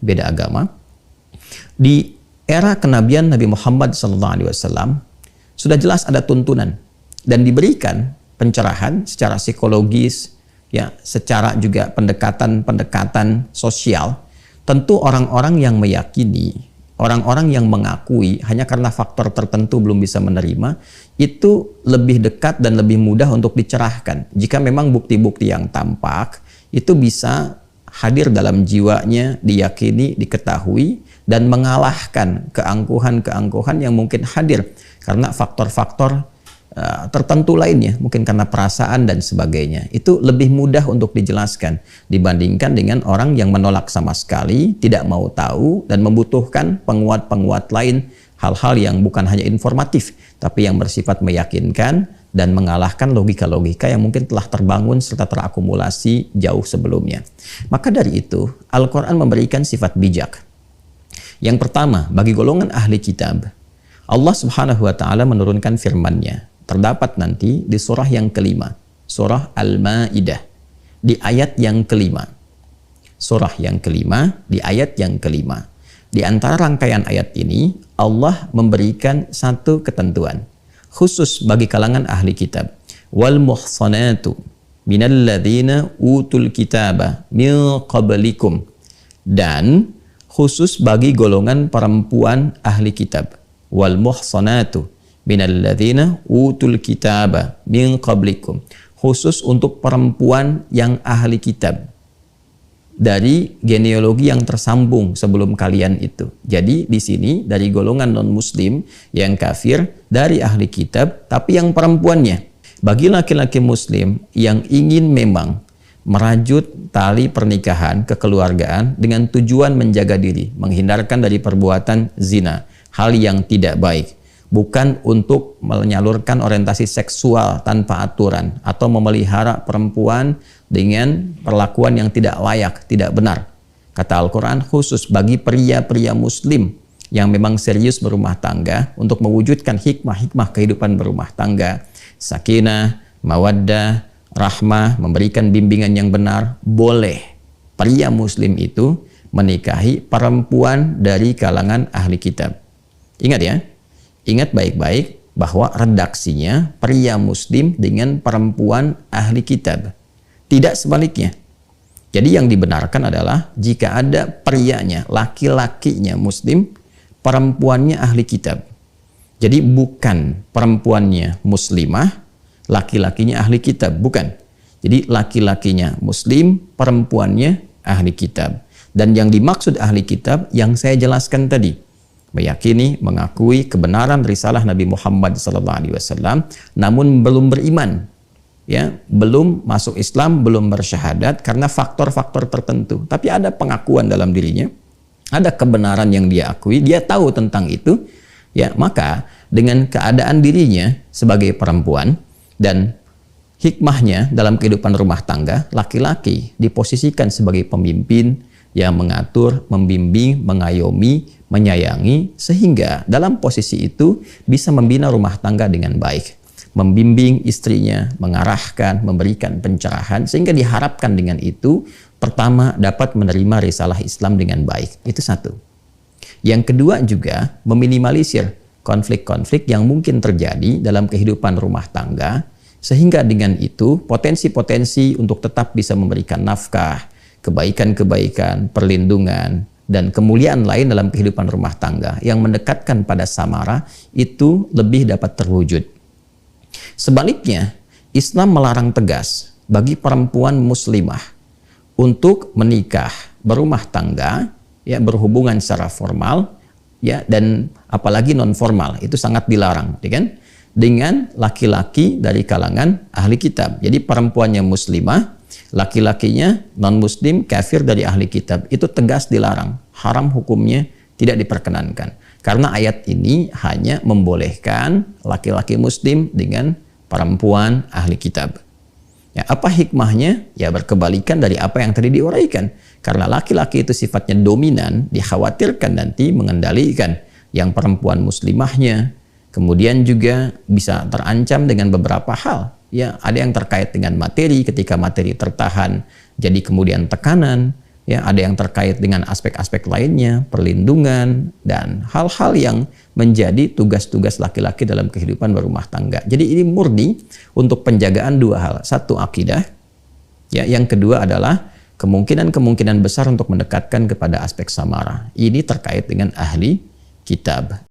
beda agama. Di era kenabian Nabi Muhammad SAW sudah jelas ada tuntunan dan diberikan pencerahan secara psikologis, ya, secara juga pendekatan sosial. Tentu orang-orang yang meyakini, orang-orang yang mengakui hanya karena faktor tertentu belum bisa menerima, itu lebih dekat dan lebih mudah untuk dicerahkan. Jika memang bukti-bukti yang tampak itu bisa hadir dalam jiwanya, diyakini, diketahui, dan mengalahkan keangkuhan-keangkuhan yang mungkin hadir karena faktor-faktor tertentu lainnya, mungkin karena perasaan dan sebagainya. Itu lebih mudah untuk dijelaskan dibandingkan dengan orang yang menolak sama sekali, tidak mau tahu, dan membutuhkan penguat-penguat lain, hal-hal yang bukan hanya informatif, tapi yang bersifat meyakinkan dan mengalahkan logika-logika yang mungkin telah terbangun serta terakumulasi jauh sebelumnya. Maka dari itu, Al-Quran memberikan sifat bijak. Yang pertama, bagi golongan ahli kitab, Allah Subhanahu wa Ta'ala menurunkan firman-Nya. Terdapat nanti di surah yang kelima, surah Al-Ma'idah, di ayat yang kelima. Surah yang kelima, di ayat yang kelima. Di antara rangkaian ayat ini, Allah memberikan satu ketentuan khusus bagi kalangan ahli kitab. Wal muhsanatu minal ladzina utul kitaba min qablikum. Dan khusus bagi golongan perempuan ahli kitab. Wal muhsanatu minal ladzina utul kitaba min qablikum. Khusus untuk perempuan yang ahli kitab dari genealogi yang tersambung sebelum kalian itu. Jadi di sini dari golongan non-muslim yang kafir, dari ahli kitab, tapi yang perempuannya. Bagi laki-laki muslim yang ingin memang merajut tali pernikahan kekeluargaan dengan tujuan menjaga diri, menghindarkan dari perbuatan zina, hal yang tidak baik, bukan untuk menyalurkan orientasi seksual tanpa aturan atau memelihara perempuan dengan perlakuan yang tidak layak, tidak benar. Kata Al-Quran, khusus bagi pria-pria muslim yang memang serius berumah tangga untuk mewujudkan hikmah-hikmah kehidupan berumah tangga, sakinah, mawaddah, rahmah, memberikan bimbingan yang benar, boleh pria muslim itu menikahi perempuan dari kalangan ahli kitab. Ingat ya, ingat baik-baik bahwa redaksinya pria muslim dengan perempuan ahli kitab, tidak sebaliknya. Jadi yang dibenarkan adalah jika ada prianya, laki-lakinya muslim, perempuannya ahli kitab. Jadi bukan perempuannya muslimah, laki-lakinya ahli kitab, bukan. Jadi laki-lakinya muslim, perempuannya ahli kitab. Dan yang dimaksud ahli kitab yang saya jelaskan tadi, meyakini, mengakui kebenaran risalah Nabi Muhammad SAW, namun belum beriman, ya, belum masuk Islam, belum bersyahadat karena faktor-faktor tertentu. Tapi ada pengakuan dalam dirinya, ada kebenaran yang dia akui, dia tahu tentang itu, ya, maka dengan keadaan dirinya sebagai perempuan dan hikmahnya dalam kehidupan rumah tangga, laki-laki diposisikan sebagai pemimpin yang mengatur, membimbing, mengayomi, menyayangi, sehingga dalam posisi itu bisa membina rumah tangga dengan baik, membimbing istrinya, mengarahkan, memberikan pencerahan, sehingga diharapkan dengan itu, pertama, dapat menerima risalah Islam dengan baik. Itu satu. Yang kedua juga, meminimalisir konflik-konflik yang mungkin terjadi dalam kehidupan rumah tangga, sehingga dengan itu, potensi-potensi untuk tetap bisa memberikan nafkah, kebaikan-kebaikan, perlindungan, dan kemuliaan lain dalam kehidupan rumah tangga yang mendekatkan pada samara, itu lebih dapat terwujud. Sebaliknya, Islam melarang tegas bagi perempuan muslimah untuk menikah, berumah tangga, ya, berhubungan secara formal, ya, dan apalagi non formal, itu sangat dilarang, ya kan? Dengan laki-laki dari kalangan ahli kitab. Jadi perempuannya muslimah, laki-lakinya non muslim, kafir dari ahli kitab, itu tegas dilarang, haram hukumnya, tidak diperkenankan. Karena ayat ini hanya membolehkan laki-laki muslim dengan perempuan ahli kitab. Ya, apa hikmahnya? Ya, berkebalikan dari apa yang tadi diuraikan. Karena laki-laki itu sifatnya dominan, dikhawatirkan nanti mengendalikan yang perempuan muslimahnya. Kemudian juga bisa terancam dengan beberapa hal. Ya, ada yang terkait dengan materi, ketika materi tertahan, jadi kemudian tekanan. Ya, ada yang terkait dengan aspek-aspek lainnya, perlindungan, dan hal-hal yang menjadi tugas-tugas laki-laki dalam kehidupan berumah tangga. Jadi ini murni untuk penjagaan dua hal. Satu, akidah. Ya, yang kedua adalah kemungkinan-kemungkinan besar untuk mendekatkan kepada aspek samara. Ini terkait dengan ahli kitab.